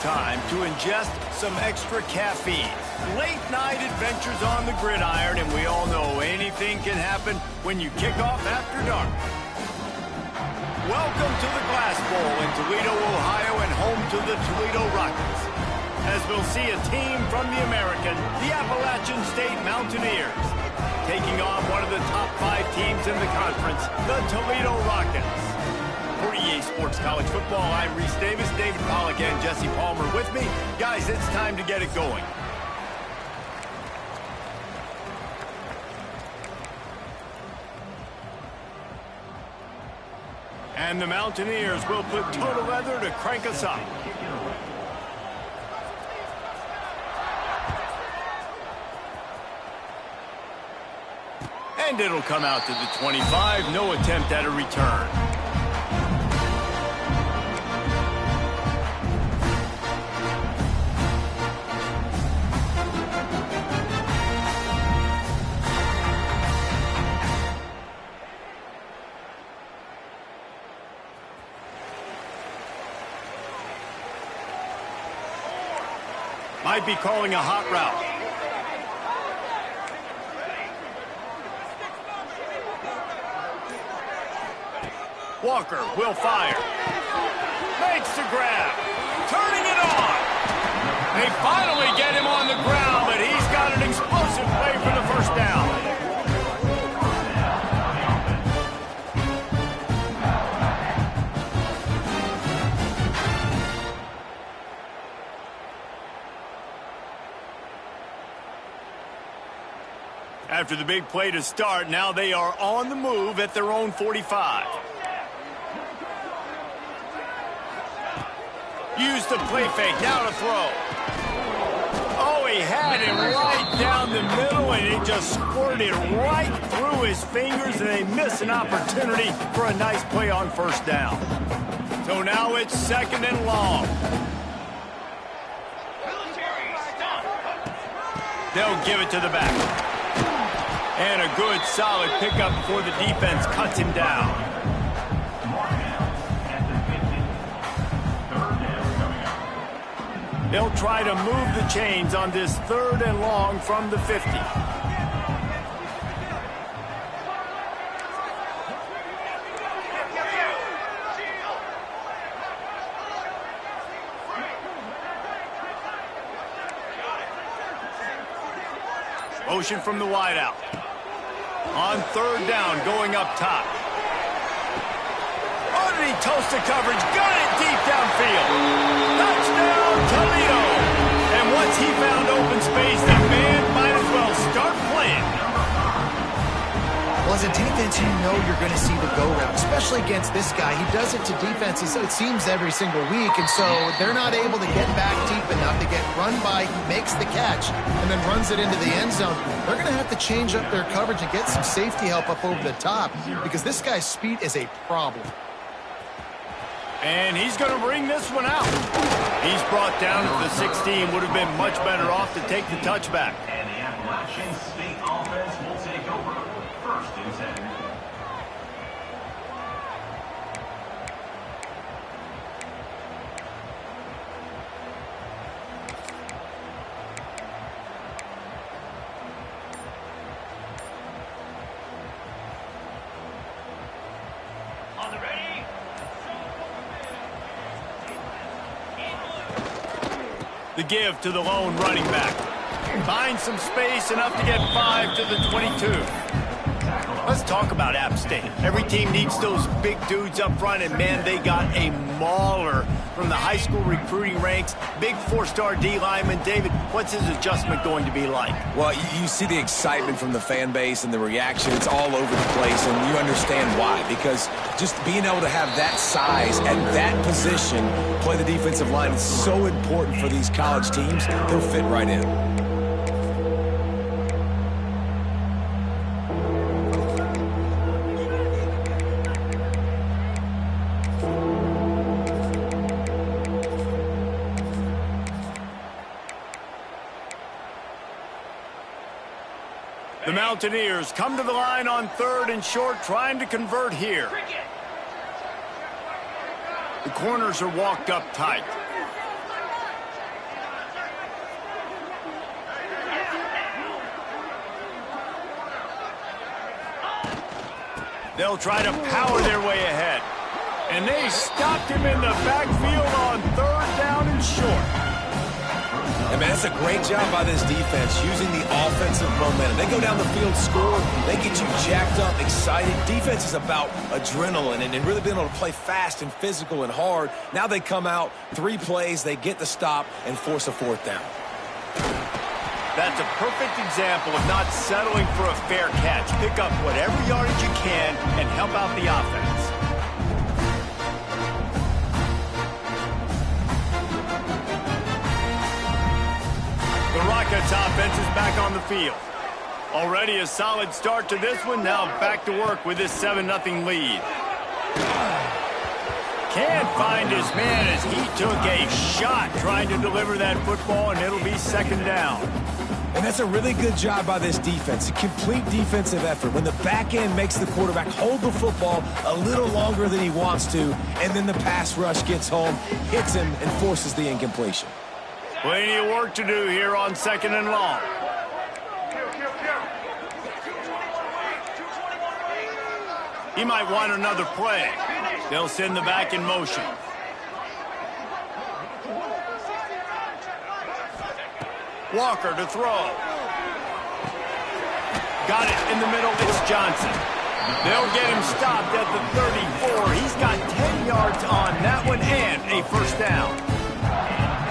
Time to ingest some extra caffeine. Late night adventures on the gridiron, and we all know anything can happen when you kick off after dark. Welcome to the Glass Bowl in Toledo, Ohio, and home to the Toledo Rockets. As we'll see a team from the American, the Appalachian State Mountaineers, taking on one of the top 5 teams in the conference, the Toledo Rockets. For EA Sports College Football, I'm Reese Davis, David Pollack, and Jesse Palmer with me. Guys, it's time to get it going. And the Mountaineers will put total leather to crank us up. And it'll come out to the 25. No attempt at a return. Might be calling a hot route. Walker will fire. Makes the grab. Turning it on. They finally get him on the ground, but he's got an explosive play for the first down. After the big play to start, now they are on the move at their own 45. Use the play fake, now to throw. Oh, he had it right down the middle, and it just squirted right through his fingers, and they miss an opportunity for a nice play on first down. So now it's 2nd and long. They'll give it to the back. And a good, solid pickup before the defense cuts him down. They'll try to move the chains on this 3rd and long from the 50. Motion from the wideout. On 3rd down, going up top. Oh, did he toast the coverage? Got it deep downfield. Touchdown, Toledo. And once he found open space, the man might as well start playing. Well, as a defense, you know you're going to see the go route, especially against this guy. He does it to defenses, it seems, every single week, and so they're not able to get back deep enough to get run by. He makes the catch and then runs it into the end zone. They're going to have to change up their coverage and get some safety help up over the top because this guy's speed is a problem. And he's going to bring this one out. He's brought down at the 16. Would have been much better off to take the touchback. And the Appalachian State offense will take over. 1st and 10. On the ready. The give to the lone running back. Finds some space, enough to get 5 to the 22. Let's talk about App State. Every team needs those big dudes up front, and man, they got a mauler from the high school recruiting ranks. Big 4-star D lineman. David, what's his adjustment going to be like? Well, you see the excitement from the fan base and the reaction. It's all over the place, and you understand why. Because just being able to have that size at that position, play the defensive line, is so important for these college teams. They'll fit right in. The Mountaineers come to the line on 3rd and short, trying to convert here. The corners are walked up tight. They'll try to power their way ahead. And they stopped him in the backfield on 3rd down and short. And man, that's a great job by this defense using the offensive momentum. They go down the field, score, they get you jacked up, excited. Defense is about adrenaline and really being able to play fast and physical and hard. Now they come out, 3 plays, they get the stop and force a 4th down. That's a perfect example of not settling for a fair catch. Pick up whatever yardage you can and help out the offense. The Rockets offense is back on the field. Already a solid start to this one. Now back to work with this 7-0 lead. Can't find his man as he took a shot trying to deliver that football, and it'll be 2nd down. And that's a really good job by this defense, a complete defensive effort. When the back end makes the quarterback hold the football a little longer than he wants to, and then the pass rush gets home, hits him, and forces the incompletion. Plenty of work to do here on 2nd and long. He might want another play. They'll send the back in motion. Walker to throw. Got it in the middle. It's Johnson. They'll get him stopped at the 34. He's got 10 yards on that one and a 1st down.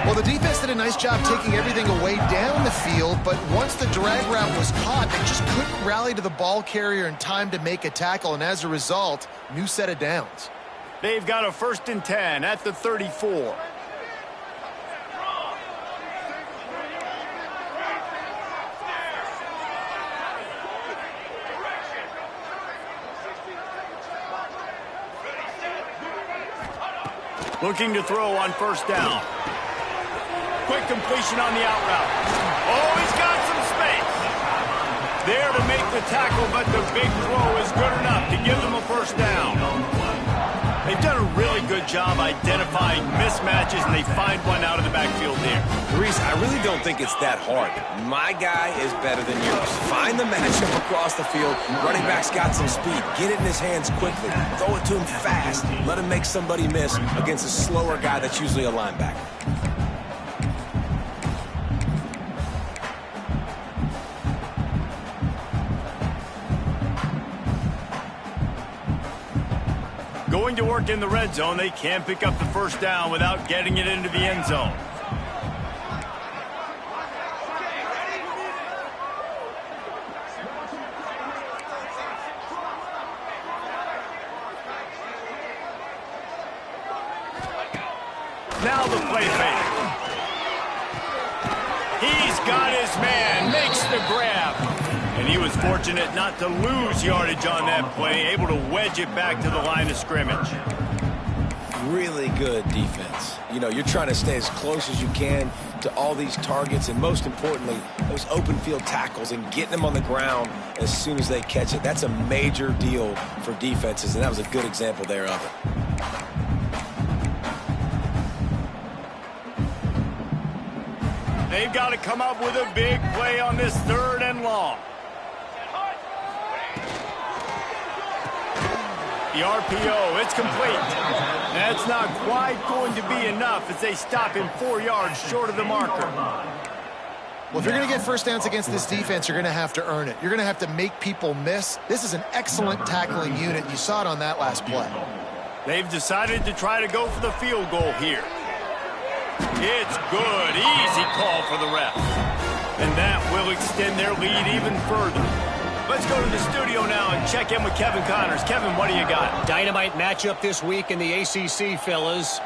Well, the defense did a nice job taking everything away down the field, but once the drag route was caught, they just couldn't rally to the ball carrier in time to make a tackle, and as a result, new set of downs. They've got a 1st and 10 at the 34. Looking to throw on 1st down. Quick completion on the out route. Oh, he's got some space. There to make the tackle, but the big throw is good enough to give them a 1st down. They've done a really good job identifying mismatches, and they find one out of the backfield there. Reese, I really don't think it's that hard. My guy is better than yours. Find the matchup across the field. Running back's got some speed. Get it in his hands quickly. Throw it to him fast. Let him make somebody miss against a slower guy that's usually a linebacker. Going to work in the red zone, they can't pick up the 1st down without getting it into the end zone. Now the play fake. He's got his man, makes the grab. And he was fortunate not to lose yardage on that play, able to wedge it back to the line of scrimmage. Really good defense. You know, you're trying to stay as close as you can to all these targets, and most importantly, those open field tackles and getting them on the ground as soon as they catch it. That's a major deal for defenses, and that was a good example there of it. They've got to come up with a big play on this 3rd and long. The RPO, it's complete. That's not quite going to be enough as they stop him 4 yards short of the marker. Well, if you're going to get 1st downs against this defense, you're going to have to earn it. You're going to have to make people miss. This is an excellent tackling unit. You saw it on that last play. They've decided to try to go for the field goal here. It's good. Easy call for the ref. And that will extend their lead even further. Let's go to the studio now and check in with Kevin Connors. Kevin, what do you got? Dynamite matchup this week in the ACC, fellas.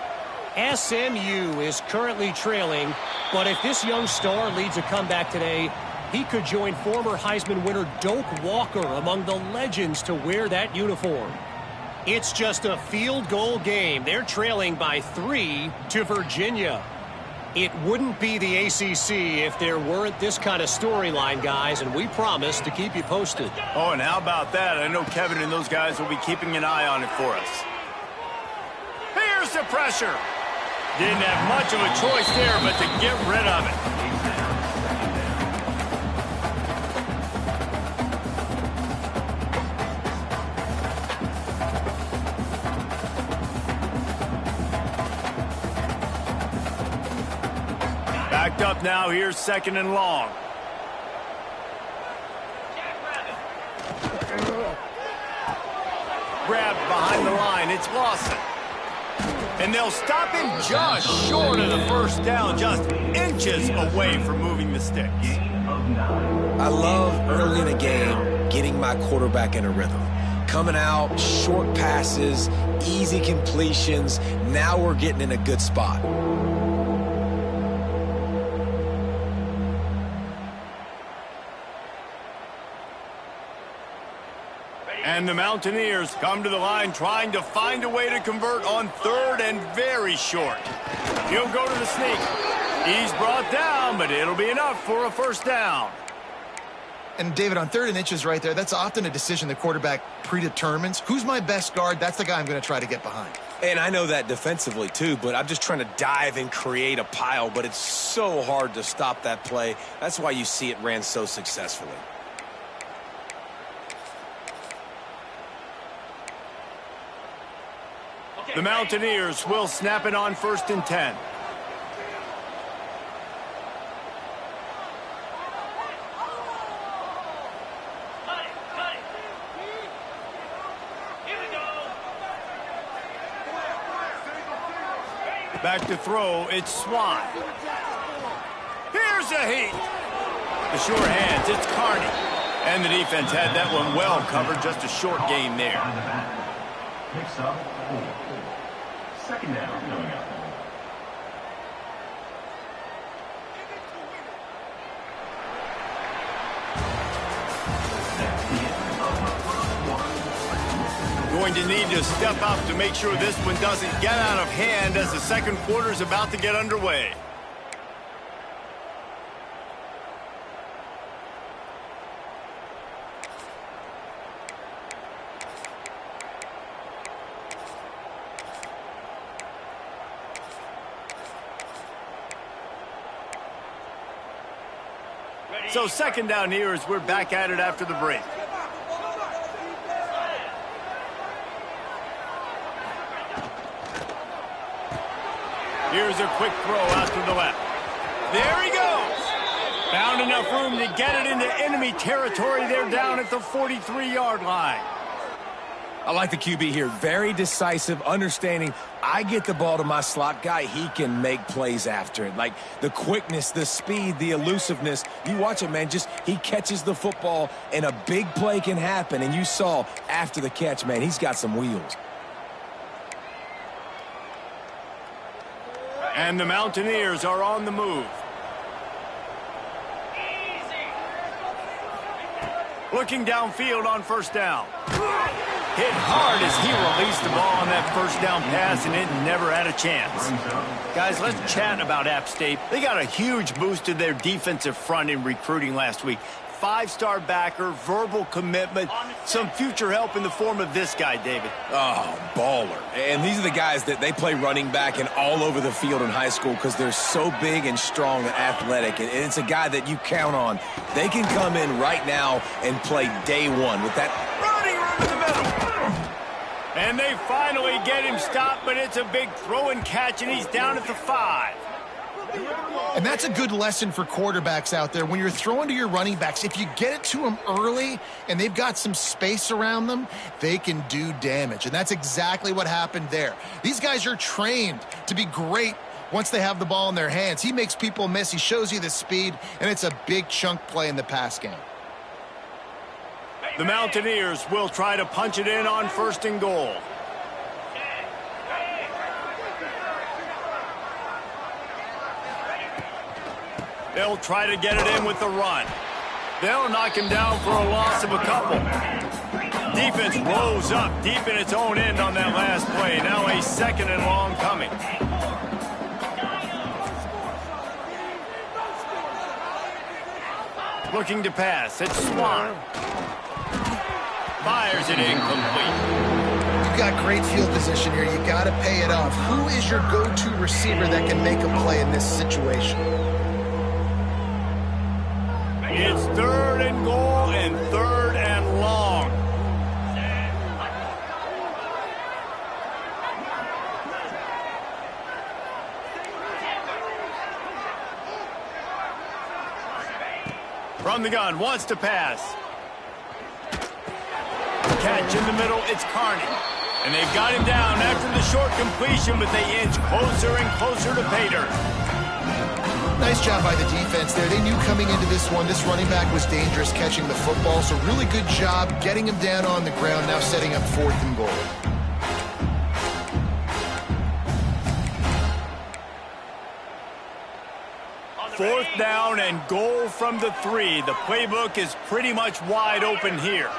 SMU is currently trailing, but if this young star leads a comeback today, he could join former Heisman winner Doak Walker among the legends to wear that uniform. It's just a field goal game. They're trailing by 3 to Virginia. It wouldn't be the ACC if there weren't this kind of storyline, guys, and we promise to keep you posted. Oh, and how about that? I know Kevin and those guys will be keeping an eye on it for us. Here's the pressure. Didn't have much of a choice there, but to get rid of it. Backed up now. Here's 2nd and long. Grabbed behind the line. It's Lawson. And they'll stop him just short of the first down, just inches away from moving the sticks. I love early in a game getting my quarterback in a rhythm. Coming out, short passes, easy completions. Now we're getting in a good spot. And the Mountaineers come to the line trying to find a way to convert on 3rd and very short. He'll go to the sneak. He's brought down, but it'll be enough for a first down. And, David, on 3rd and inches right there, that's often a decision the quarterback predetermines. Who's my best guard? That's the guy I'm going to try to get behind. And I know that defensively, too, but I'm just trying to dive and create a pile, but it's so hard to stop that play. That's why you see it ran so successfully. The Mountaineers will snap it on 1st and 10. Back to throw, it's Swan. Here's a heat. The sure hands, it's Carney. And the defense had that one well covered, just a short gain there. Picks up 4. 2nd down coming up. That's the end of the first quarter. Going to need to step up to make sure this one doesn't get out of hand as the 2nd quarter is about to get underway. So 2nd down here as we're back at it after the break. Here's a quick throw out to the left. There he goes. Found enough room to get it into enemy territory. They're down at the 43-yard line. I like the QB here. Very decisive, understanding I get the ball to my slot guy, he can make plays after it. Like the quickness, the speed, the elusiveness. You watch it, man, just he catches the football and a big play can happen. And you saw after the catch, man, he's got some wheels. And the Mountaineers are on the move. Looking downfield on 1st down. Hit hard as he released the ball on that 1st down pass, and it never had a chance. Guys, let's chat about App State. They got a huge boost to their defensive front in recruiting last week. 5-star backer, verbal commitment, some future help in the form of this guy, David. Oh, baller. And these are the guys that they play running back and all over the field in high school because they're so big and strong and athletic. And it's a guy that you count on. They can come in right now and play day one with that Running room in the middle. And they finally get him stopped, but it's a big throw and catch, and he's down at the 5. And that's a good lesson for quarterbacks out there. When you're throwing to your running backs, if you get it to them early and they've got some space around them, they can do damage. And that's exactly what happened there. These guys are trained to be great once they have the ball in their hands. He makes people miss. He shows you the speed, and it's a big chunk play in the pass game. The Mountaineers will try to punch it in on 1st and goal. They'll try to get it in with the run. They'll knock him down for a loss of a couple. Defense rolls up deep in its own end on that last play. Now a 2nd and long coming. Looking to pass. It's Swan. Fires it incomplete. You've got great field position here. You got to pay it off. Who is your go-to receiver that can make a play in this situation? It's 3rd and goal and 3rd and long. From the gun, wants to pass. Catch in the middle, it's Carney. And they've got him down after the short completion, but they inch closer and closer to pay dirt. Nice job by the defense there. They knew coming into this one, this running back was dangerous catching the football, so really good job getting him down on the ground, now setting up 4th and goal. Fourth down and goal from the 3. The playbook is pretty much wide open here.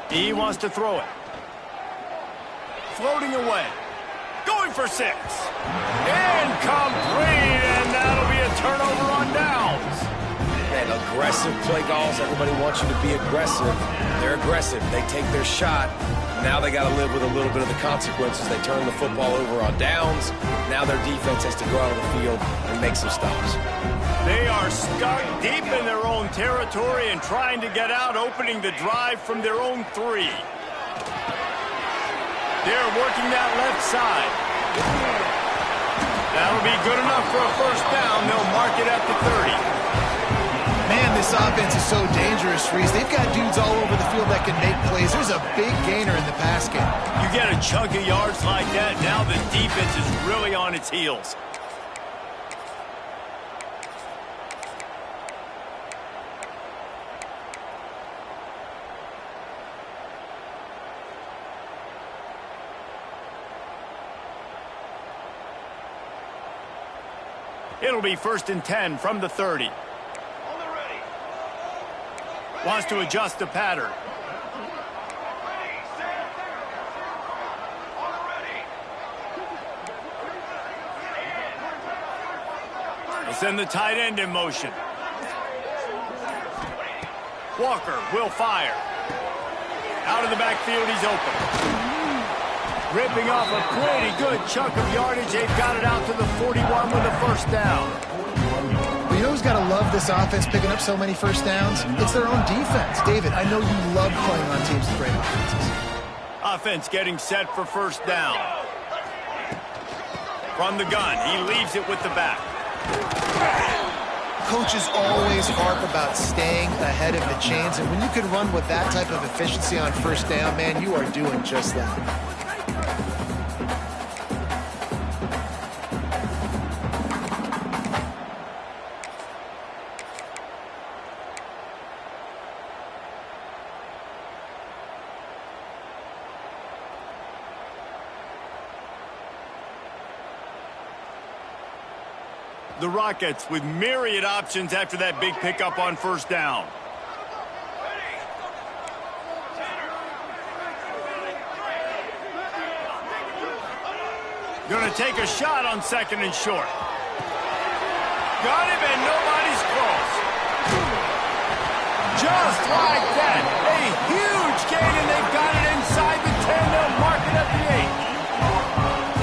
He wants to throw it. Floating away. Going for 6. Incomplete, and that'll be a turnover on downs. Man, aggressive play calls. Everybody wants you to be aggressive. They're aggressive. They take their shot. Now they got to live with a little bit of the consequences. They turn the football over on downs. Now their defense has to go out of the field and make some stops. They are stuck deep in their own territory and trying to get out, opening the drive from their own 3. They're working that left side. That'll be good enough for a first down. They'll mark it at the 30. Man, this offense is so dangerous, Reese. They've got dudes all over the field that can make plays. There's a big gainer in the pass game. You get a chunk of yards like that, now the defense is really on its heels. It'll be 1st and 10 from the 30. Wants to adjust the pattern. He'll send the tight end in motion. Walker will fire. Out of the backfield, he's open. Ripping off a pretty good chunk of yardage. They've got it out to the 41 with a first down. Well, you know who's got to love this offense picking up so many first downs? It's their own defense. David, I know you love playing on teams with great offenses. Offense getting set for first down. From the gun, he leaves it with the back. Coaches always harp about staying ahead of the chains, and when you can run with that type of efficiency on first down, man, you are doing just that. The Rockets with myriad options after that big pickup on first down. Going to take a shot on 2nd and short. Got him, and nobody's close. Just like that. A huge gain, and they've got it inside the 10. They'll mark it at the 8.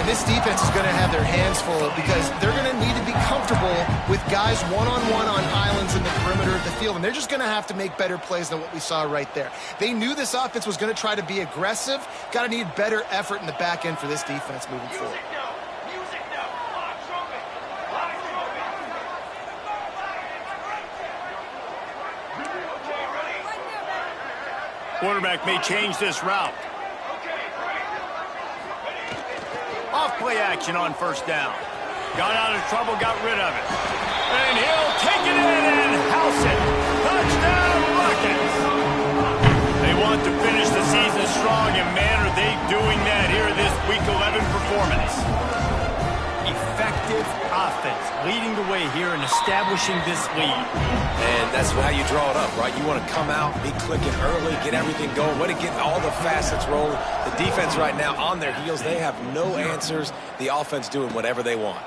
This defense is going to have their hands full because they're going to need to be comfortable with guys one-on-one on islands in the perimeter of the field, and they're just going to have to make better plays than what we saw right there. They knew this offense was going to try to be aggressive. Got to need better effort in the back end for this defense moving forward. Quarterback may change this route. Off-play action on first down. Got out of trouble, got rid of it. And he'll take it in and house it. Touchdown, Rockets! They want to finish the season strong, and man, are they doing that here in this Week 11 performance. Effective offense leading the way here in establishing this lead. And that's how you draw it up, right? You want to come out, be clicking early, get everything going, want to get all the facets rolling. The defense right now on their heels, they have no answers. The offense doing whatever they want.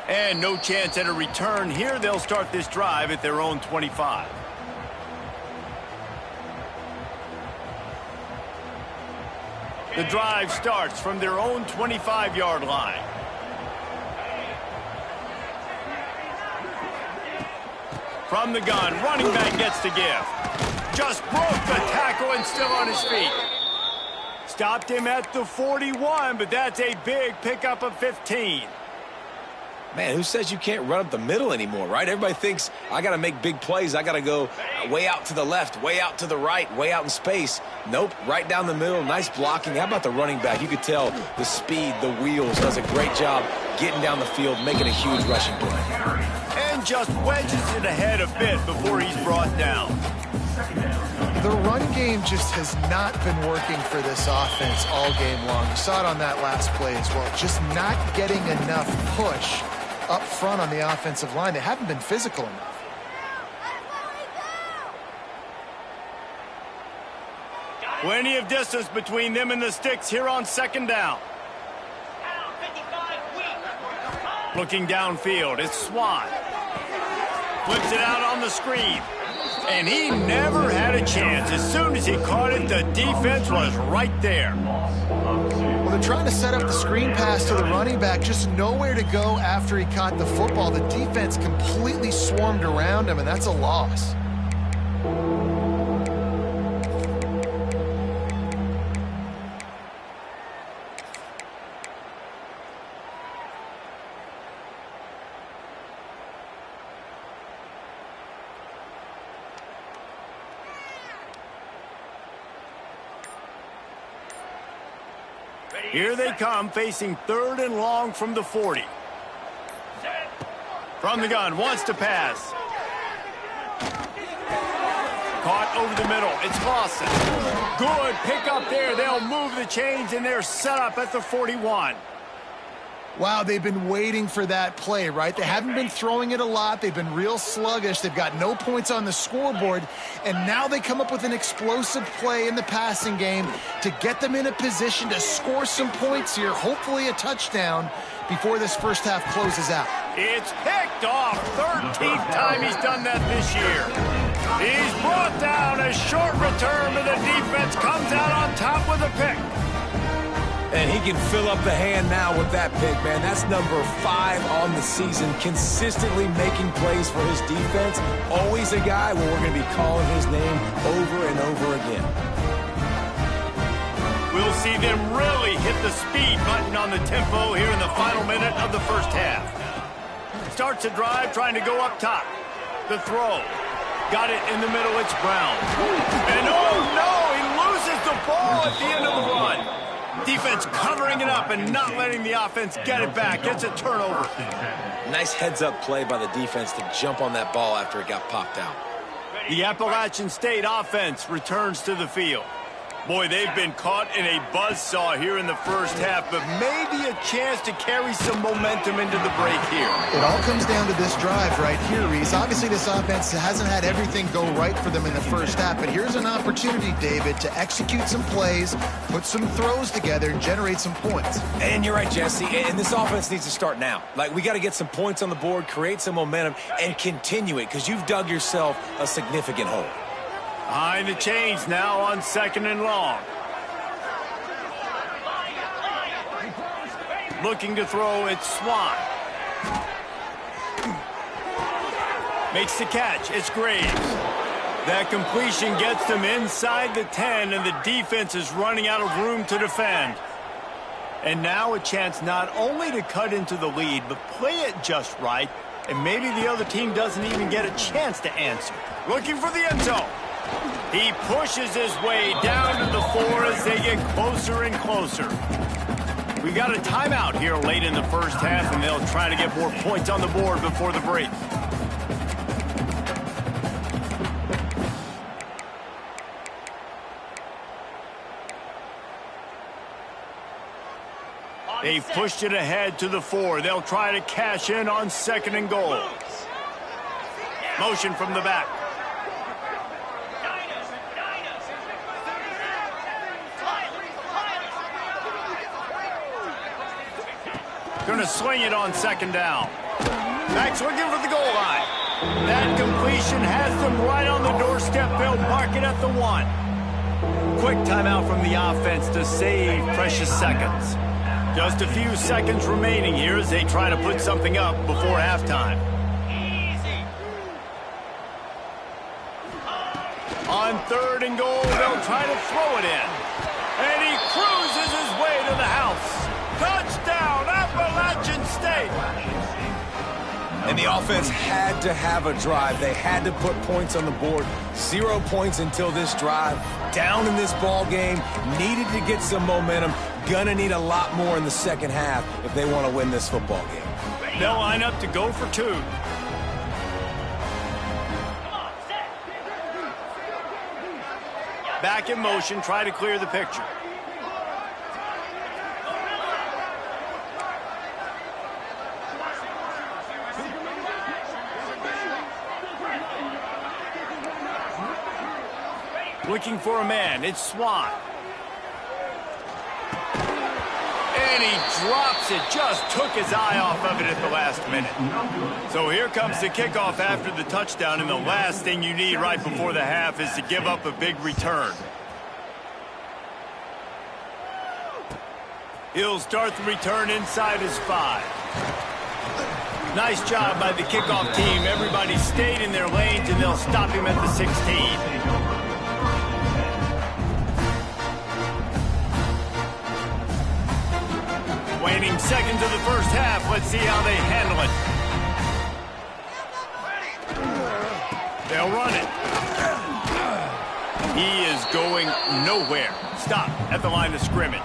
And no chance at a return here. They'll start this drive at their own 25. The drive starts from their own 25-yard line. From the gun, running back gets to give. Just broke the tackle and still on his feet. stopped him at the 41, but that's a big pickup of 15. Man, who says you can't run up the middle anymore, right? Everybody thinks I got to make big plays. I got to go way out to the left, way out to the right, way out in space. Nope, right down the middle. Nice blocking. How about the running back? You could tell the speed, the wheels, does a great job getting down the field, making a huge rushing play. And just wedges it ahead a bit before he's brought down. The run game just has not been working for this offense all game long. You saw it on that last play as well. Just not getting enough push up front on the offensive line. They haven't been physical enough. Plenty of distance between them and the sticks here on second down. Looking downfield, it's Swan. Flips it out on the screen. And he never had a chance. As soon as he caught it, the defense was right there. Well, they're trying to set up the screen pass to the running back, just nowhere to go after he caught the football. The defense completely swarmed around him, and that's a loss. Here they come, facing 3rd and long from the 40. From the gun, wants to pass. Caught over the middle. It's Lawson. Good pickup there. They'll move the chains, and they're set up at the 41. Wow, they've been waiting for that play, right? They haven't been throwing it a lot. They've been real sluggish. They've got no points on the scoreboard. And now they come up with an explosive play in the passing game to get them in a position to score some points here, hopefully a touchdown, before this first half closes out. It's picked off. 13th time he's done that this year. He's brought down. A short return, but the defense comes out on top with a pick. And he can fill up the hand now with that pick, man. That's number 5 on the season, consistently making plays for his defense. Always a guy where we're going to be calling his name over and over again. We'll see them really hit the speed button on the tempo here in the final minute of the first half. Starts a drive trying to go up top. The throw. Got it in the middle. It's Brown. And oh no, he loses the ball at the end of the run. Defense covering it up and not letting the offense get it back. Gets a turnover. Nice heads-up play by the defense to jump on that ball after it got popped out. The Appalachian State offense returns to the field. Boy, they've been caught in a buzzsaw here in the first half, but maybe a chance to carry some momentum into the break here. It all comes down to this drive right here, Reese. Obviously, this offense hasn't had everything go right for them in the first half, but here's an opportunity, David, to execute some plays, put some throws together, and generate some points. And you're right, Jesse, and this offense needs to start now. Like, we got to get some points on the board, create some momentum, and continue it, because you've dug yourself a significant hole. Behind the chains now on 2nd and long. Looking to throw, it's Swan. Makes the catch, it's Graves. That completion gets them inside the 10, and the defense is running out of room to defend. And now a chance not only to cut into the lead, but play it just right, and maybe the other team doesn't even get a chance to answer. Looking for the end zone. He pushes his way down to the 4 as they get closer and closer. We got a timeout here late in the first half, and they'll try to get more points on the board before the break. They've pushed it ahead to the 4. They'll try to cash in on 2nd and goal. Motion from the back. Going to swing it on 2nd down. Max looking for the goal line. That completion has them right on the doorstep. They'll mark it at the 1. Quick timeout from the offense to save precious seconds. Just a few seconds remaining here as they try to put something up before halftime. On 3rd and goal, they'll try to throw it in. And he cruises his way to the house. Touchdown, Appalachian State. And the offense had to have a drive. They had to put points on the board. 0 points until this drive. Down in this ball game. Needed to get some momentum. Gonna need a lot more in the second half if they want to win this football game. They'll line up to go for 2. Back in motion, try to clear the picture. Looking for a man, it's Swan. And he drops it, just took his eye off of it at the last minute. So here comes the kickoff after the touchdown, and the last thing you need right before the half is to give up a big return. He'll start the return inside his 5. Nice job by the kickoff team. Everybody stayed in their lanes, and they'll stop him at the 16. Waning seconds of the first half. Let's see how they handle it. They'll run it. He is going nowhere. Stop at the line of scrimmage.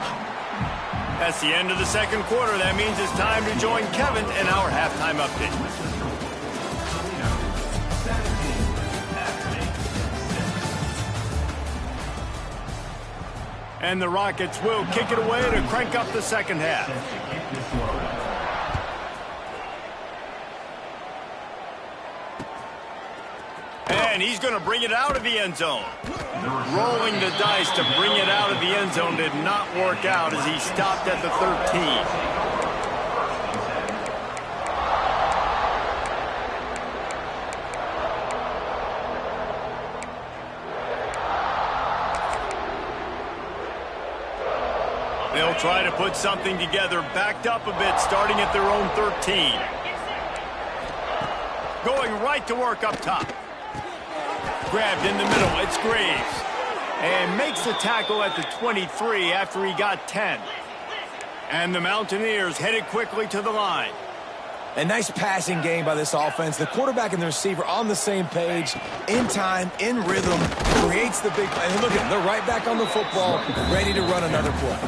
That's the end of the second quarter. That means it's time to join Kevin in our halftime update. And the Rockets will kick it away to crank up the second half. And he's going to bring it out of the end zone. Rolling the dice to bring it out of the end zone did not work out as he stopped at the 13. They'll try to put something together, backed up a bit, starting at their own 13. Going right to work up top. Grabbed in the middle, it's Graves. And makes the tackle at the 23 after he got 10. And the Mountaineers headed quickly to the line. A nice passing game by this offense. The quarterback and the receiver on the same page, in time, in rhythm, creates the big play. And look at them, they're right back on the football, ready to run another play.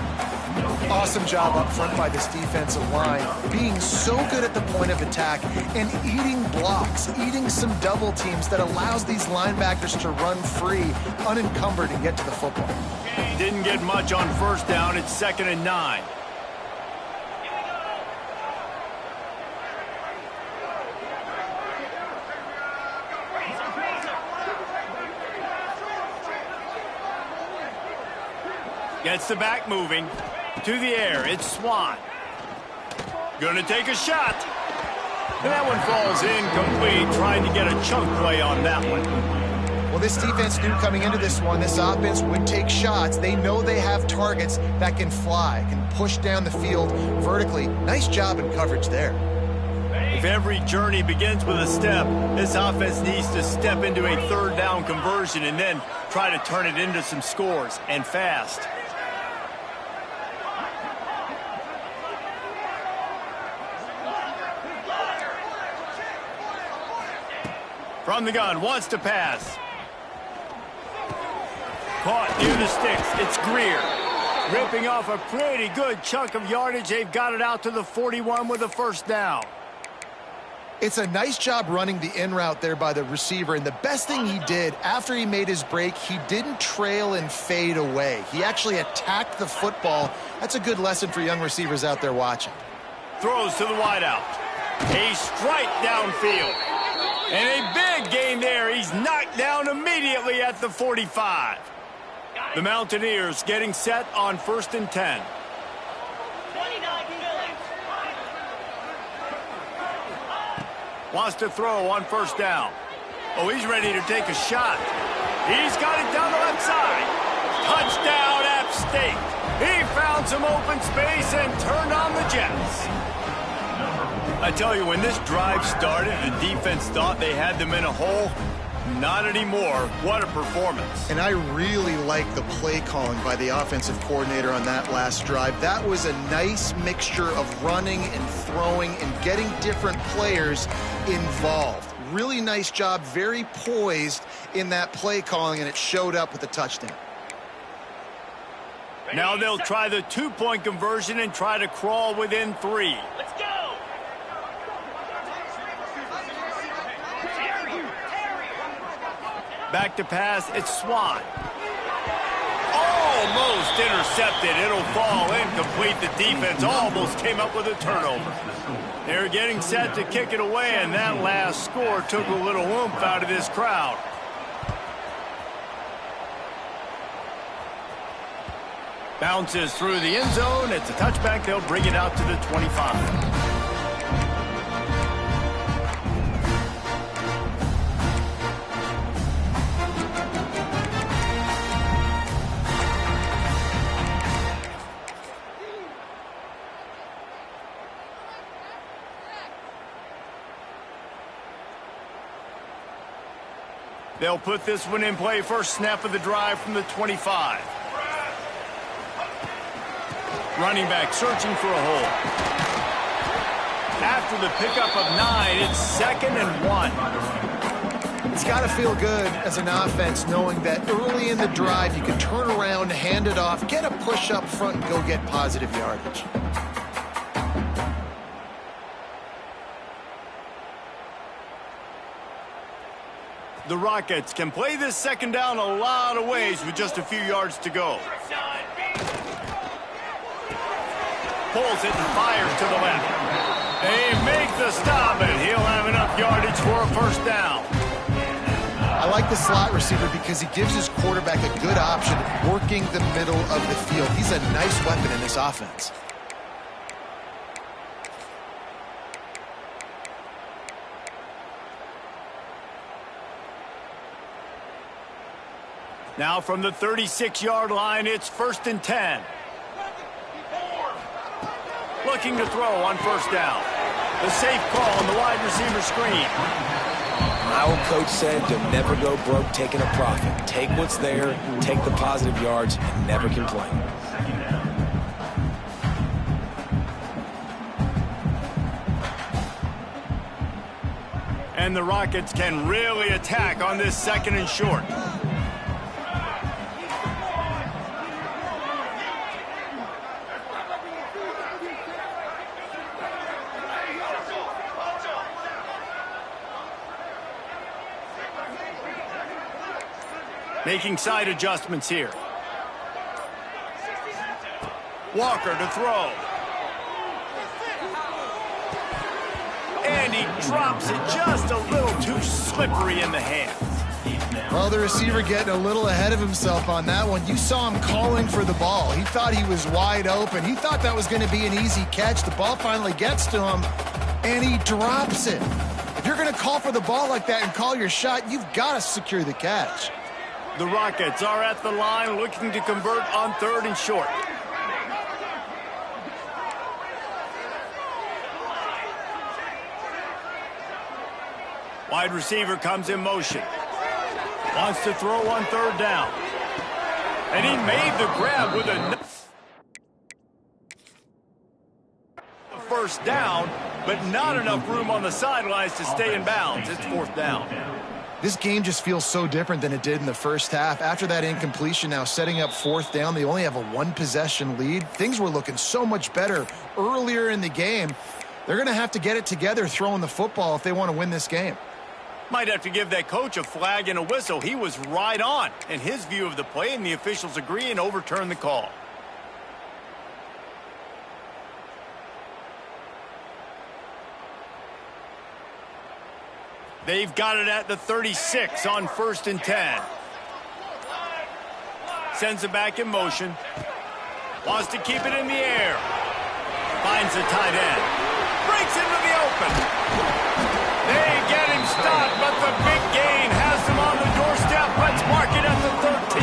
Awesome job up front by this defensive line, being so good at the point of attack and eating blocks, eating some double teams that allows these linebackers to run free, unencumbered, and get to the football. Didn't get much on first down. It's 2nd and 9. Gets the back moving. To the air, it's Swan. Gonna take a shot. And that one falls incomplete, trying to get a chunk play on that one. Well, this defense knew coming into this one, this offense would take shots. They know they have targets that can fly, can push down the field vertically. Nice job in coverage there. If every journey begins with a step, this offense needs to step into a 3rd down conversion and then try to turn it into some scores, and fast. From the gun, wants to pass. Caught near the sticks. It's Greer. Ripping off a pretty good chunk of yardage. They've got it out to the 41 with a first down. It's a nice job running the in route there by the receiver. And the best thing he did after he made his break, he didn't trail and fade away. He actually attacked the football. That's a good lesson for young receivers out there watching. Throws to the wideout. A strike downfield. And a big gain there. He's knocked down immediately at the 45. The Mountaineers getting set on 1st and 10. Wants to throw on first down. Oh, he's ready to take a shot. He's got it down the left side. Touchdown, App State. He found some open space and turned on the Jets. I tell you, when this drive started, the defense thought they had them in a hole. Not anymore. What a performance. And I really like the play calling by the offensive coordinator on that last drive. That was a nice mixture of running and throwing and getting different players involved. Really nice job, very poised in that play calling, and it showed up with a touchdown. Now they'll try the two-point conversion and try to crawl within 3. Let's go. Back to pass, it's Swan. Almost intercepted. It'll fall incomplete. The defense almost came up with a turnover. They're getting set to kick it away, and that last score took a little oomph out of this crowd. Bounces through the end zone. It's a touchback. They'll bring it out to the 25. They'll put this one in play. First snap of the drive from the 25. Running back searching for a hole. After the pickup of 9, it's 2nd and 1. It's got to feel good as an offense knowing that early in the drive you can turn around, hand it off, get a push up front, and go get positive yardage. The Rockets can play this second down a lot of ways with just a few yards to go. Pulls it and fires to the left. They make the stop, and he'll have enough yardage for a first down. I like the slot receiver because he gives his quarterback a good option working the middle of the field. He's a nice weapon in this offense. Now from the 36-yard line, it's 1st and 10. Looking to throw on first down. The safe call on the wide receiver screen. My old coach said you'll never go broke taking a profit. Take what's there, take the positive yards, and never complain. And the Rockets can really attack on this 2nd and short. Making side adjustments here. Walker to throw. And he drops it just a little too slippery in the hands. Well, the receiver getting a little ahead of himself on that one. You saw him calling for the ball. He thought he was wide open. He thought that was going to be an easy catch. The ball finally gets to him, and he drops it. If you're going to call for the ball like that and call your shot, you've got to secure the catch. The Rockets are at the line looking to convert on 3rd and short. Wide receiver comes in motion. Wants to throw on 3rd down. And he made the grab with a first down, but not enough room on the sidelines to stay in bounds. It's 4th down. This game just feels so different than it did in the first half. After that incompletion, now setting up 4th down, they only have a 1-possession lead. Things were looking so much better earlier in the game. They're going to have to get it together throwing the football if they want to win this game. Might have to give that coach a flag and a whistle. He was right on in his view of the play, and the officials agree and overturn the call. They've got it at the 36 on 1st and 10. Sends it back in motion. Wants to keep it in the air. Finds the tight end. Breaks into the open. They get him stopped, but the big gain has them on the doorstep. Let's mark it at the 13.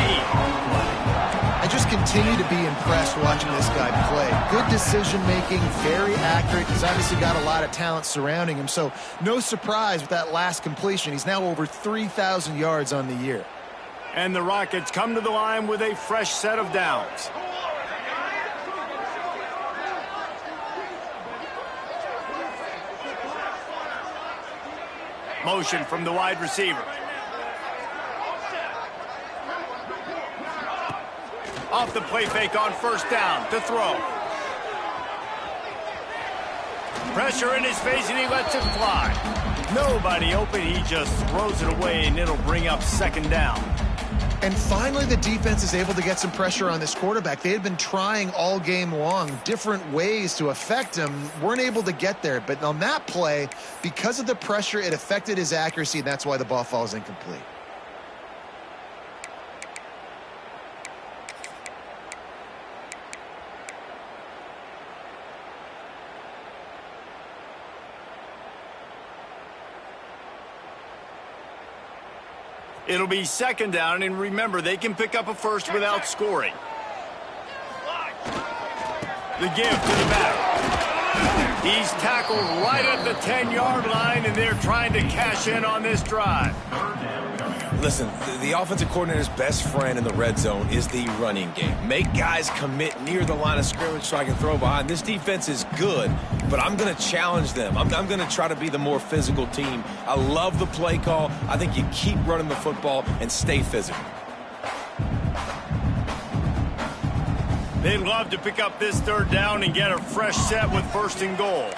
I just continue to be impressed watching this guy play. Good decision-making, very accurate. He's obviously got a lot of talent surrounding him, so no surprise with that last completion. He's now over 3,000 yards on the year. And the Rockets come to the line with a fresh set of downs. Motion from the wide receiver. Off the play fake on first down to throw. Pressure in his face and he lets it fly. Nobody open, he just throws it away and it'll bring up second down. And finally the defense is able to get some pressure on this quarterback. They had been trying all game long different ways to affect him, weren't able to get there. But on that play, because of the pressure, it affected his accuracy, and that's why the ball falls incomplete. It'll be second down, and remember, they can pick up a first without scoring. The give to the back. He's tackled right at the 10-yard line, and they're trying to cash in on this drive. Listen, the offensive coordinator's best friend in the red zone is the running game. Make guys commit near the line of scrimmage so I can throw behind. This defense is good, but I'm going to challenge them. I'm going to try to be the more physical team. I love the play call. I think you keep running the football and stay physical. They'd love to pick up this third down and get a fresh set with first and goal.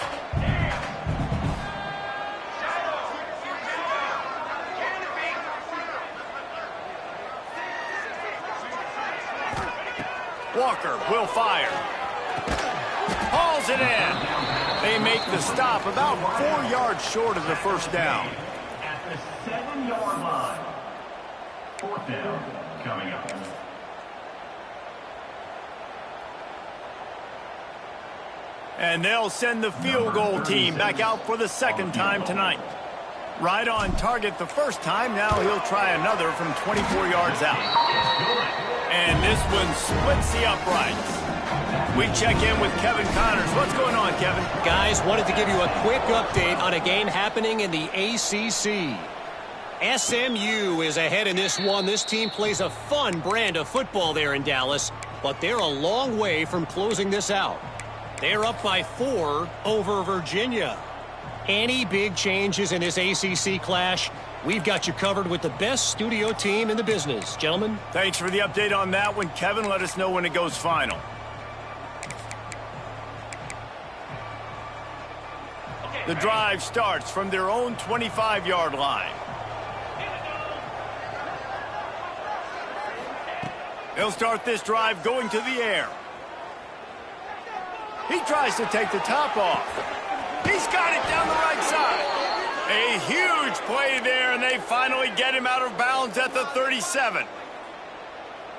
Walker will fire. Hauls it in. They make the stop about 4 yards short of the first down. At the 7-yard line. Fourth down coming up. And they'll send the field goal team back out for the second time tonight. Right on target the first time. Now he'll try another from 24 yards out. And this one splits the uprights. We check in with Kevin Connors. What's going on, Kevin? Guys, wanted to give you a quick update on a game happening in the ACC. SMU is ahead in this one. This team plays a fun brand of football there in Dallas, but they're a long way from closing this out. They're up by 4 over Virginia. Any big changes in this ACC clash? We've got you covered with the best studio team in the business. Gentlemen. Thanks for the update on that one, Kevin. Let us know when it goes final. The drive starts from their own 25-yard line. They'll start this drive going to the air. He tries to take the top off. He's got it down the right side. A huge play there, and they finally get him out of bounds at the 37.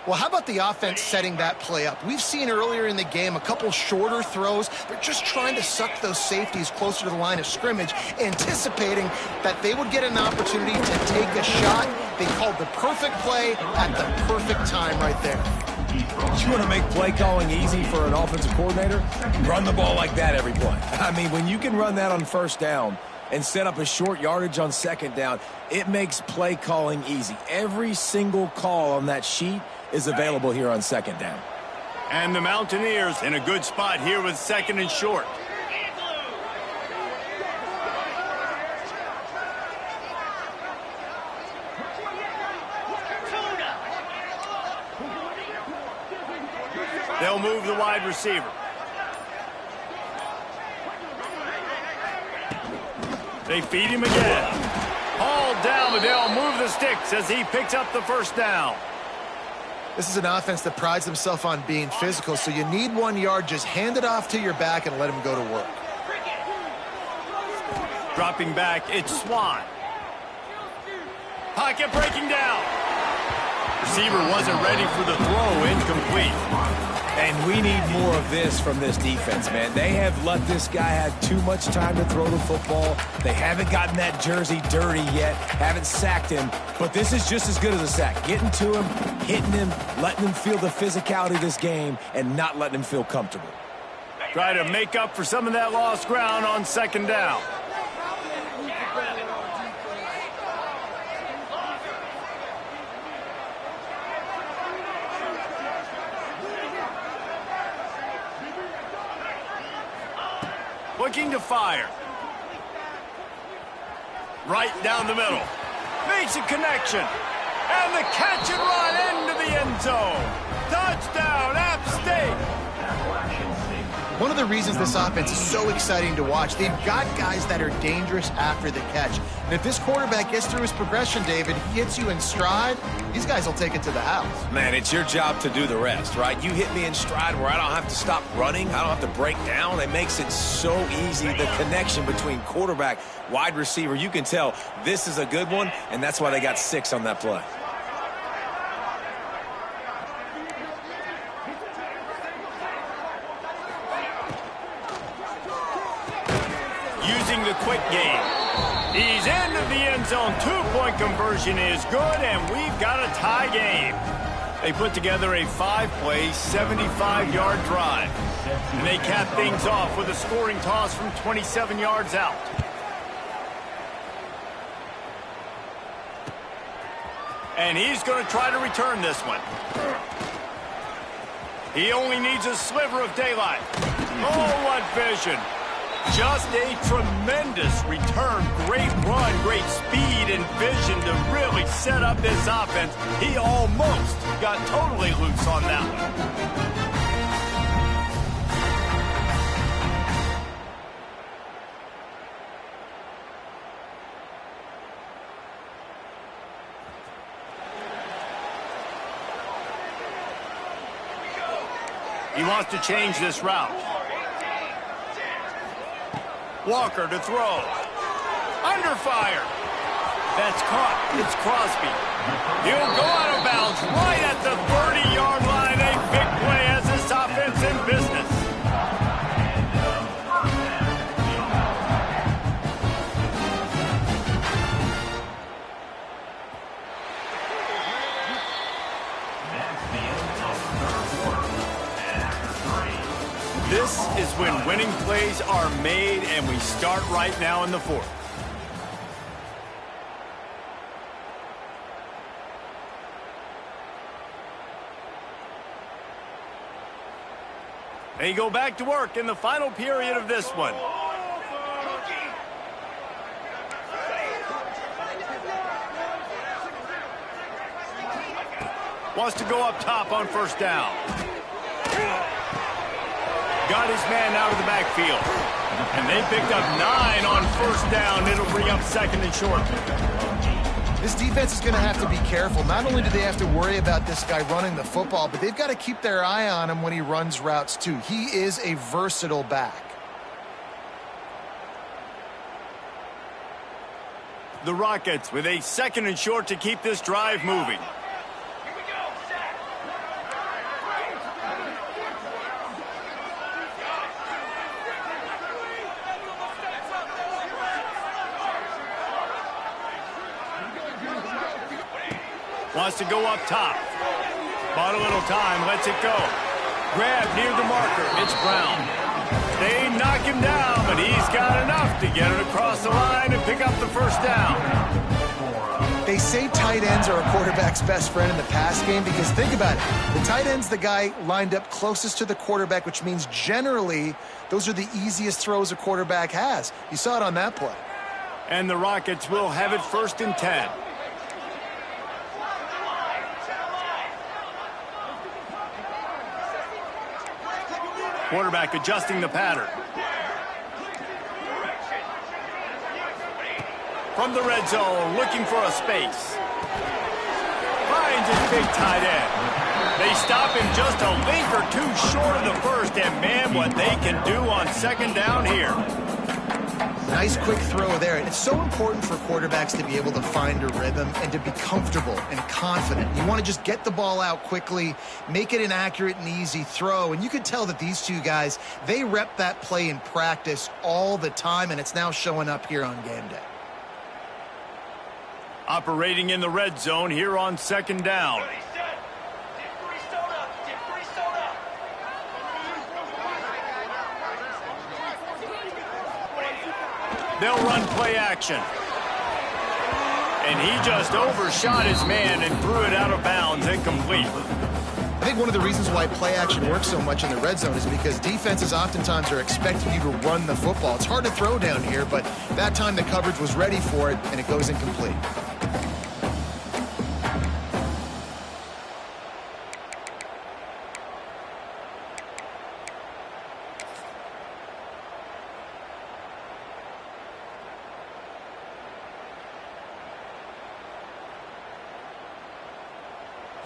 Well, how about the offense setting that play up? We've seen earlier in the game a couple shorter throws. They're just trying to suck those safeties closer to the line of scrimmage, anticipating that they would get an opportunity to take a shot. They called the perfect play at the perfect time right there. You want to make play calling easy for an offensive coordinator? Run the ball like that every play. I mean, when you can run that on first down and set up a short yardage on second down, it makes play calling easy. Every single call on that sheet is available here on second down. And the Mountaineers in a good spot here with second and short. They'll move the wide receiver. They feed him again. Hauled down, but they'll move the sticks as he picks up the first down. This is an offense that prides themselves on being physical, so you need 1 yard. Just hand it off to your back and let him go to work. Dropping back, it's Swan. Pocket breaking down. Receiver wasn't ready for the throw, incomplete. And we need more of this from this defense, man. They have let this guy have too much time to throw the football. They haven't gotten that jersey dirty yet, haven't sacked him. But this is just as good as a sack. Getting to him, hitting him, letting him feel the physicality of this game, and not letting him feel comfortable. Try to make up for some of that lost ground on second down. Looking to fire. Right down the middle. Makes a connection. And the catch and run into the end zone. Touchdown, App State. One of the reasons this offense is so exciting to watch, they've got guys that are dangerous after the catch. And if this quarterback gets through his progression, David, he hits you in stride, these guys will take it to the house. Man, it's your job to do the rest, right? You hit me in stride where I don't have to stop running. I don't have to break down. It makes it so easy, the connection between quarterback, wide receiver. You can tell this is a good one, and that's why they got 6 on that play. Using the quick game. He's into the end zone. 2-point conversion is good, and we've got a tie game. They put together a 5-play, 75-yard drive. And they cap things off with a scoring toss from 27 yards out. And he's going to try to return this one. He only needs a sliver of daylight. Oh, what vision. Just a tremendous return. Great run, great speed and vision to really set up this offense. He almost got totally loose on that one. He wants to change this route. Walker to throw. Under fire. That's caught. It's Crosby. He'll go out of bounds right at the 30-yard line. A big play as this offense in business. This is when winning plays are made, and we start right now in the fourth. They go back to work in the final period of this one. Wants to go up top on first down. Got his man out of the backfield. And they picked up 9 on first down. It'll bring up second and short. This defense is going to have to be careful. Not only do they have to worry about this guy running the football, but they've got to keep their eye on him when he runs routes too. He is a versatile back. The Rockets with a second and short to keep this drive moving. Wants to go up top. Bought a little time, lets it go. Grab near the marker, it's Brown. They knock him down, but he's got enough to get it across the line and pick up the first down. They say tight ends are a quarterback's best friend in the pass game because think about it. The tight end's the guy lined up closest to the quarterback, which means generally those are the easiest throws a quarterback has. You saw it on that play. And the Rockets will have it 1st and 10. Quarterback adjusting the pattern. From the red zone, looking for a space. Finds his big tight end. They stop him just a link or two short of the first, and man, what they can do on second down here. Nice quick throw there. And it's so important for quarterbacks to be able to find a rhythm and to be comfortable and confident. You want to just get the ball out quickly, make it an accurate and easy throw. And you could tell that these two guys, they rep that play in practice all the time, and it's now showing up here on game day. Operating in the red zone here on second down. They'll run play action. And he just overshot his man and threw it out of bounds, incomplete. I think one of the reasons why play action works so much in the red zone is because defenses oftentimes are expecting you to run the football. It's hard to throw down here, but that time the coverage was ready for it, and it goes incomplete.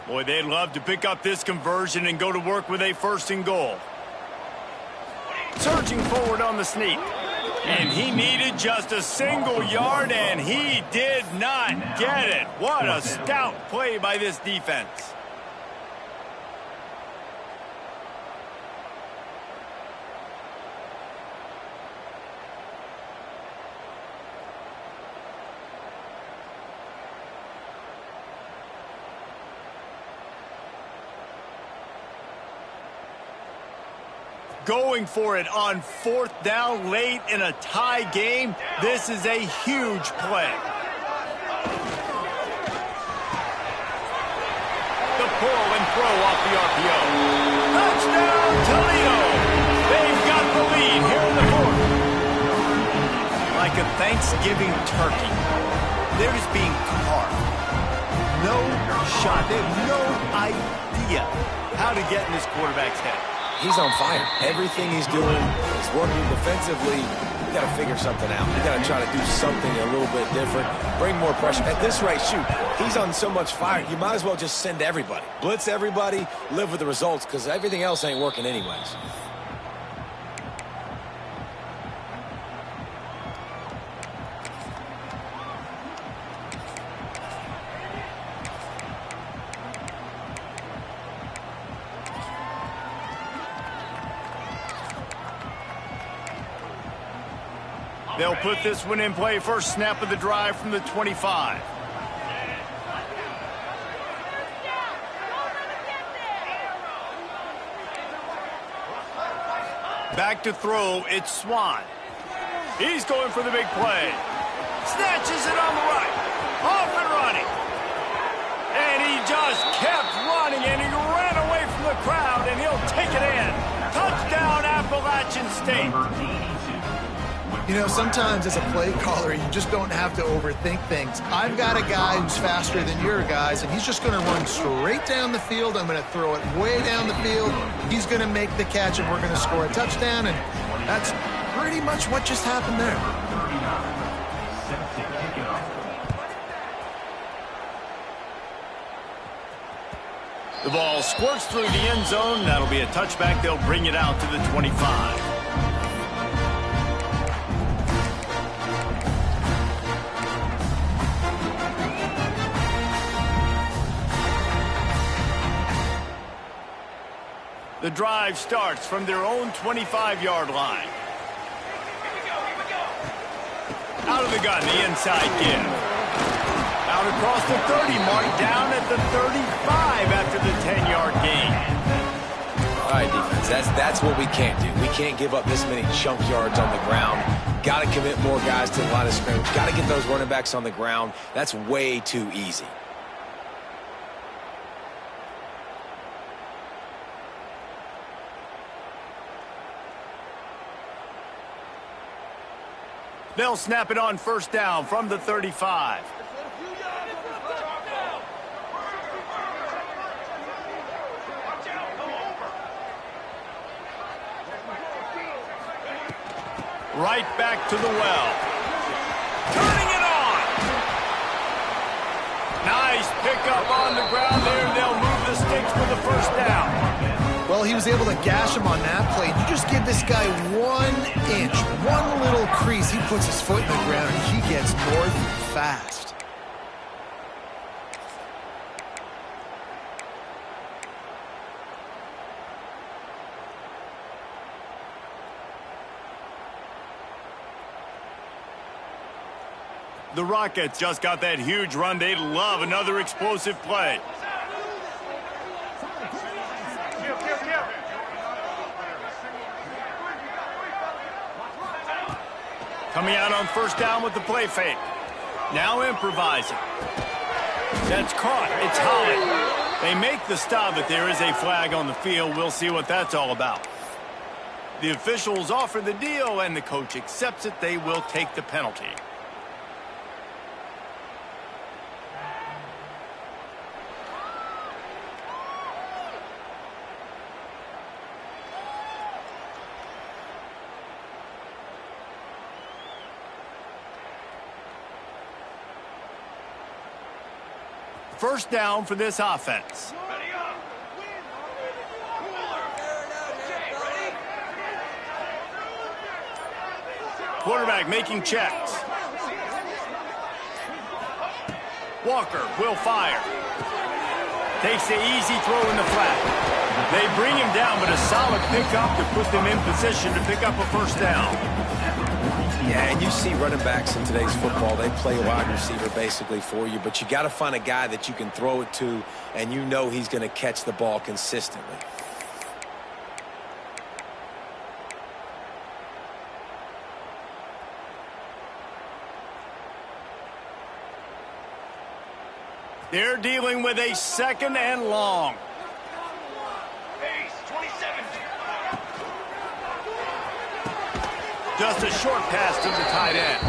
Boy, they'd love to pick up this conversion and go to work with a 1st and goal. Surging forward on the sneak. And he needed just a single yard, and he did not get it. What a stout play by this defense. Going for it on 4th down late in a tie game. This is a huge play. The pull and throw off the RPO. Touchdown, Toledo! They've got the lead here in the 4th. Like a Thanksgiving turkey, they're just being carved. No shot. They have no idea how to get in this quarterback's head. He's on fire. Everything he's doing is working defensively. You got to figure something out. You got to try to do something a little bit different. Bring more pressure. At this rate, shoot, he's on so much fire. You might as well just send everybody. Blitz everybody, live with the results, because everything else ain't working anyways. They'll put this one in play. First snap of the drive from the 25. Back to throw, it's Swan. He's going for the big play. Snatches it on the right. Off and running. And he just kept running, and he ran away from the crowd, and he'll take it in. Touchdown, Appalachian State. You know, sometimes as a play caller, you just don't have to overthink things. I've got a guy who's faster than your guys, and he's just going to run straight down the field. I'm going to throw it way down the field. He's going to make the catch, and we're going to score a touchdown, and that's pretty much what just happened there. The ball squirts through the end zone. That'll be a touchback. They'll bring it out to the 25. The drive starts from their own 25-yard line. Out of the gun, the inside give. Out across the 30, marked down at the 35 after the 10-yard gain. All right, defense, that's what we can't do. We can't give up this many chunk yards on the ground. Got to commit more guys to the line of scrimmage. Got to get those running backs on the ground. That's way too easy. They'll snap it on first down from the 35. Right back to the well. Turning it on. Nice pickup on the ground there. They'll move the sticks for the first down. Well, Well, he was able to gash him on that play. You just give this guy 1 inch, one little crease. He puts his foot in the ground, and he gets north fast. The Rockets just got that huge run. They'd love another explosive play. Coming out on first down with the play fake. Now improvising. That's caught. It's Holly. They make the stop, but there is a flag on the field. We'll see what that's all about. The officials offer the deal, and the coach accepts it. They will take the penalty. First down for this offense. Quarterback making checks. Walker will fire. Takes the easy throw in the flat. They bring him down, but a solid pickup to put them in position to pick up a first down. Yeah, and you see running backs in today's football, they play wide receiver basically for you, but you got to find a guy that you can throw it to, and you know he's going to catch the ball consistently. They're dealing with a second and long. Just a short pass to the tight end.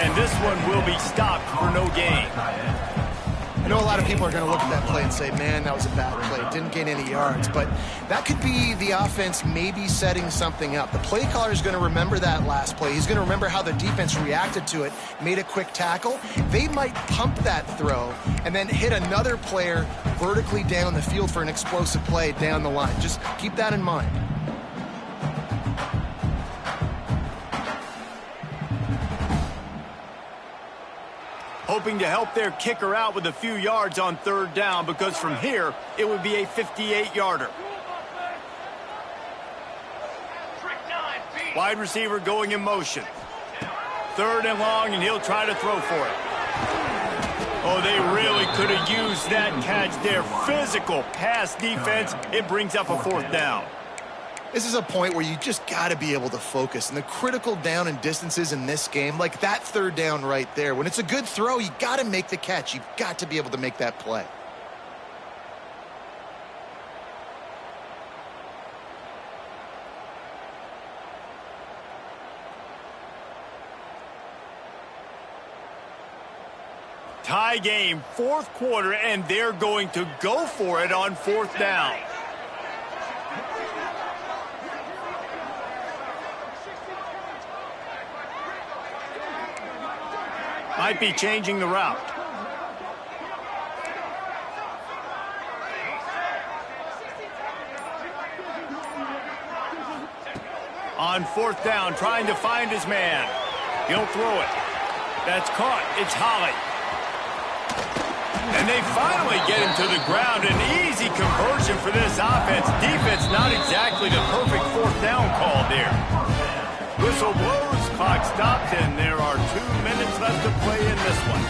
And this one will be stopped for no gain. I know a lot of people are going to look at that play and say, man, that was a bad play. Didn't gain any yards. But that could be the offense maybe setting something up. The play caller is going to remember that last play. He's going to remember how the defense reacted to it, made a quick tackle. They might pump that throw and then hit another player vertically down the field for an explosive play down the line. Just keep that in mind. Hoping to help their kicker out with a few yards on third down, because from here, it would be a 58-yarder. Wide receiver going in motion. Third and long, and he'll try to throw for it. Oh, they really could have used that catch there. Physical pass defense. It brings up a fourth down. This is a point where you just got to be able to focus. And the critical down and distances in this game, like that third down right there, when it's a good throw, you got to make the catch. You've got to be able to make that play. Tie game, fourth quarter, and they're going to go for it on fourth down. Might be changing the route. On fourth down, trying to find his man. He'll throw it. That's caught. It's Holly. And they finally get him to the ground. An easy conversion for this offense. Defense not exactly the perfect fourth down call there. Whistle blows, clock stopped, and there are 2 minutes left to play in this one.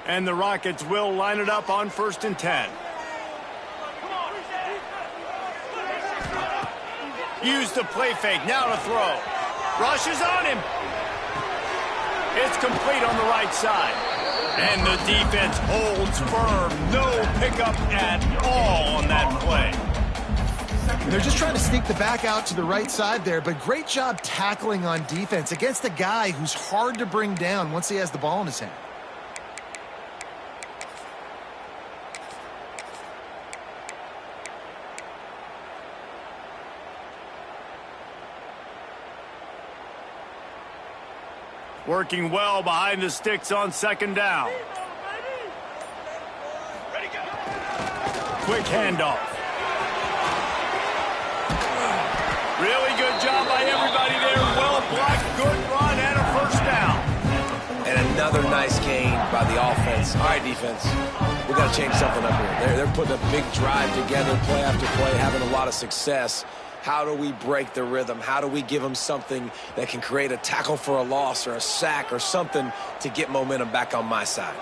And the Rockets will line it up on 1st and 10. Use the play fake, now to throw. Rushes on him. It's complete on the right side. And the defense holds firm. No pickup at all on that play. They're just trying to sneak the back out to the right side there, but great job tackling on defense against a guy who's hard to bring down once he has the ball in his hand. Working well behind the sticks on second down. quick handoff. Really good job by everybody there. Well blocked, good run, and a first down. And another nice gain by the offense. All right, defense, we got to change something up here. They're putting a big drive together, play after play, having a lot of success. How do we break the rhythm? How do we give them something that can create a tackle for a loss or a sack or something to get momentum back on my side?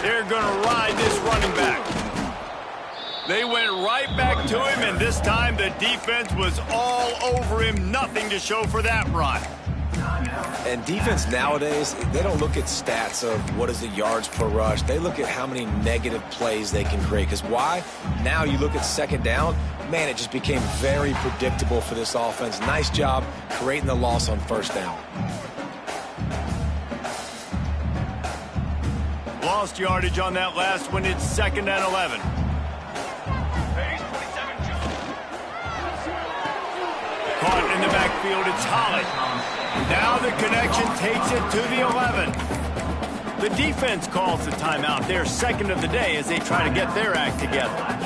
They're going to ride this running back. They went right back to him, and this time the defense was all over him. Nothing to show for that run. And defense nowadays, they don't look at stats of what is the yards per rush. They look at how many negative plays they can create. Because why? Now you look at second down, man, it just became very predictable for this offense. Nice job creating the loss on first down. Lost yardage on that last one. It's 2nd and 11. Caught in the backfield, it's Holly. Now the connection takes it to the 11. The defense calls the timeout. Their second of the day as they try to get their act together.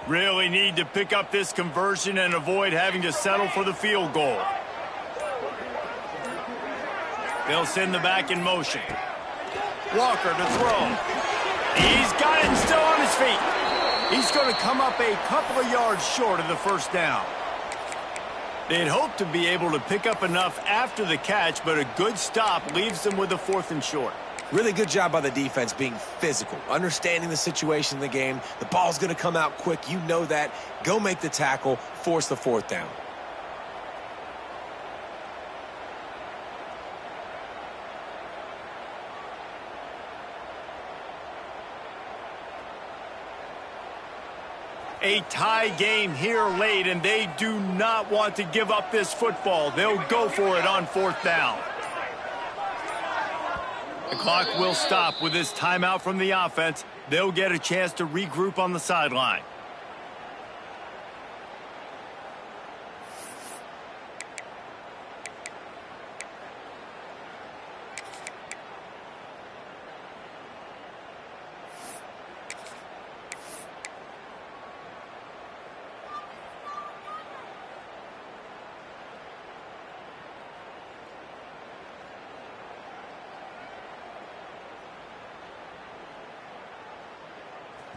Really need to pick up this conversion and avoid having to settle for the field goal. They'll send the back in motion. Walker to throw. He's got it and still on his feet. He's going to come up a couple of yards short of the first down. They'd hoped to be able to pick up enough after the catch, but a good stop leaves them with a 4th and short. Really good job by the defense being physical, understanding the situation in the game. The ball's going to come out quick. You know that. Go make the tackle, force the 4th down. A tie game here late, and they do not want to give up this football. They'll go for it on 4th down. The clock will stop with this timeout from the offense. They'll get a chance to regroup on the sideline.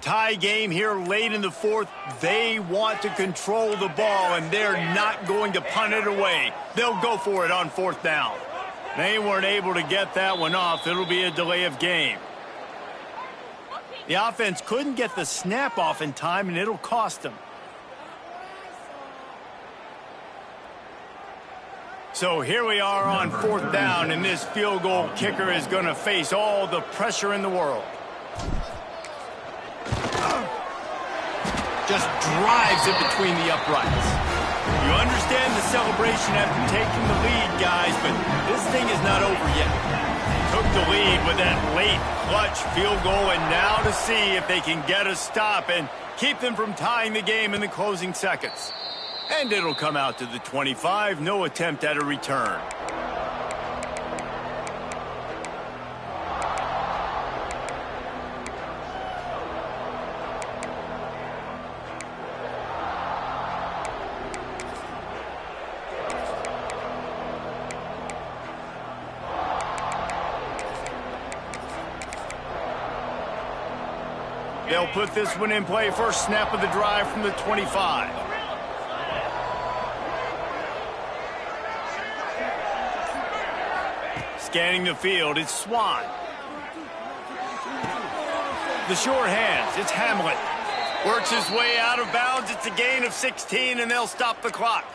Tie game here late in the 4th. They want to control the ball, and they're not going to punt it away. They'll go for it on 4th down. They weren't able to get that one off. It'll be a delay of game. The offense couldn't get the snap off in time, and it'll cost them. So here we are on 4th down, and this field goal kicker is going to face all the pressure in the world. Just drives it between the uprights. You understand the celebration after taking the lead, guys, but this thing is not over yet. Took the lead with that late clutch field goal, and now to see if they can get a stop and keep them from tying the game in the closing seconds. And it'll come out to the 25. No attempt at a return. They'll put this one in play. First snap of the drive from the 25. Scanning the field, it's Swan. The short hands, it's Hamlet. Works his way out of bounds. It's a gain of 16, and they'll stop the clock.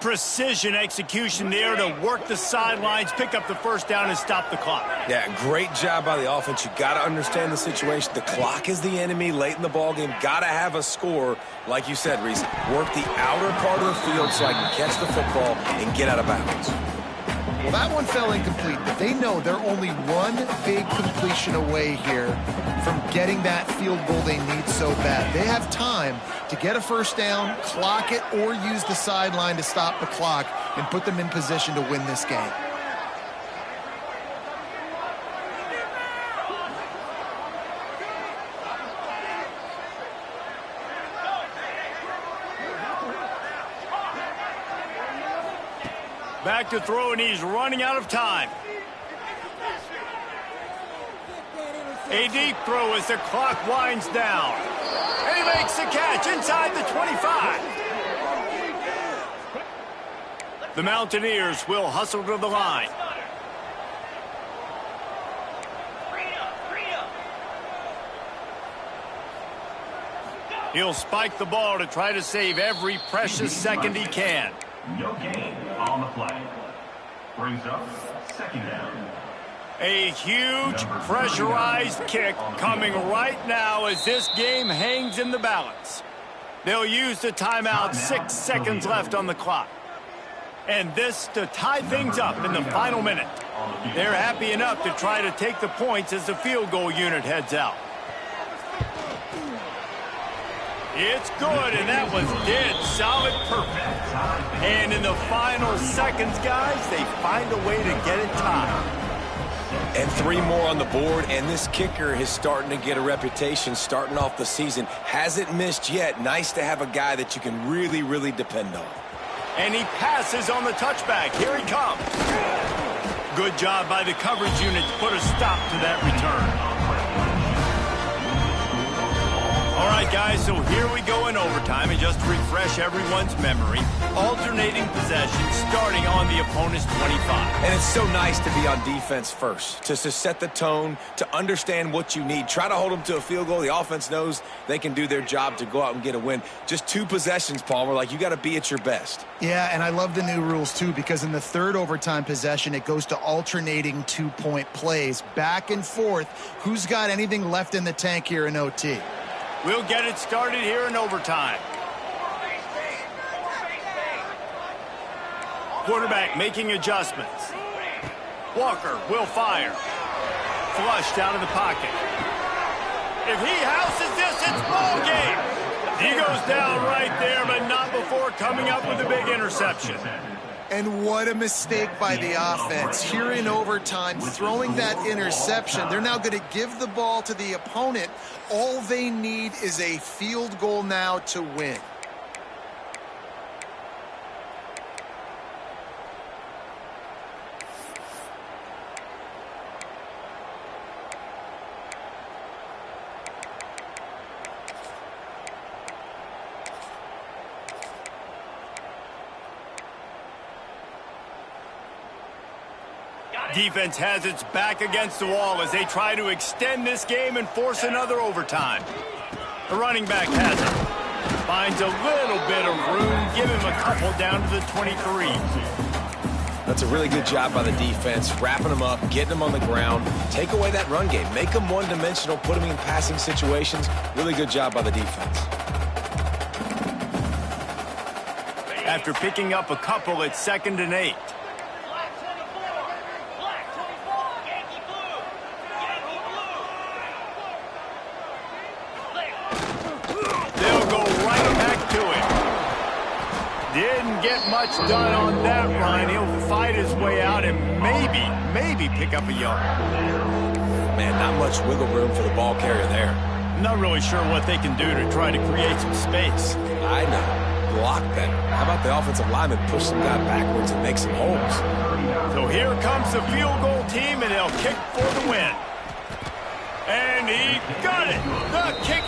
Precision execution there to work the sidelines, pick up the first down, and stop the clock. Yeah, great job by the offense. You got to understand the situation. The clock is the enemy late in the ballgame. Got to have a score, like you said, Reese. Work the outer part of the field so I can catch the football and get out of bounds. Well, that one fell incomplete, but they know they're only one big completion away here from getting that field goal they need so bad. They have time to get a first down, clock it, or use the sideline to stop the clock and put them in position to win this game. Back to throw, and he's running out of time. A deep throw as the clock winds down. And he makes the catch inside the 25. The Mountaineers will hustle to the line. He'll spike the ball to try to save every precious second he can. No gain on the play. Brings up second down. A huge pressurized kick coming right now as this game hangs in the balance. They'll use the timeout, 6 seconds left on the clock. And this to tie things up in the final minute. They're happy enough to try to take the points as the field goal unit heads out. It's good, and that was dead solid perfect. And in the final seconds, guys, they find a way to get it tied. And 3 more on the board, and this kicker is starting to get a reputation starting off the season. Hasn't missed yet. Nice to have a guy that you can really, really depend on. And he passes on the touchback. Here he comes. Good job by the coverage unit to put a stop to that return. All right, guys, so here we go in overtime, and just to refresh everyone's memory, alternating possession starting on the opponent's 25. And it's so nice to be on defense first, to set the tone, to understand what you need. Try to hold them to a field goal. The offense knows they can do their job to go out and get a win. Just 2 possessions, Palmer, like you got to be at your best. Yeah, and I love the new rules, too, because in the third overtime possession, it goes to alternating 2-point plays, back and forth. Who's got anything left in the tank here in OT? We'll get it started here in overtime. Quarterback making adjustments. Walker will fire. Flushed out of the pocket. If he houses this, it's ball game. He goes down right there, but not before coming up with a big interception. And what a mistake by the offense. Here in overtime, throwing that interception. They're now going to give the ball to the opponent. All they need is a field goal now to win. Defense has its back against the wall as they try to extend this game and force another overtime. The running back has it. Finds a little bit of room. Give him a couple down to the 23. That's a really good job by the defense, wrapping them up, getting them on the ground. Take away that run game. Make them one-dimensional, put them in passing situations. Really good job by the defense. After picking up a couple, it's 2nd and 8. Didn't get much done on that run. He'll fight his way out and maybe pick up a yard. Man, not much wiggle room for the ball carrier there. Not really sure what they can do to try to create some space. I know. Block better. How about the offensive lineman push some guy backwards and make some holes? So here comes the field goal team, and they'll kick for the win. And he got it. The kick is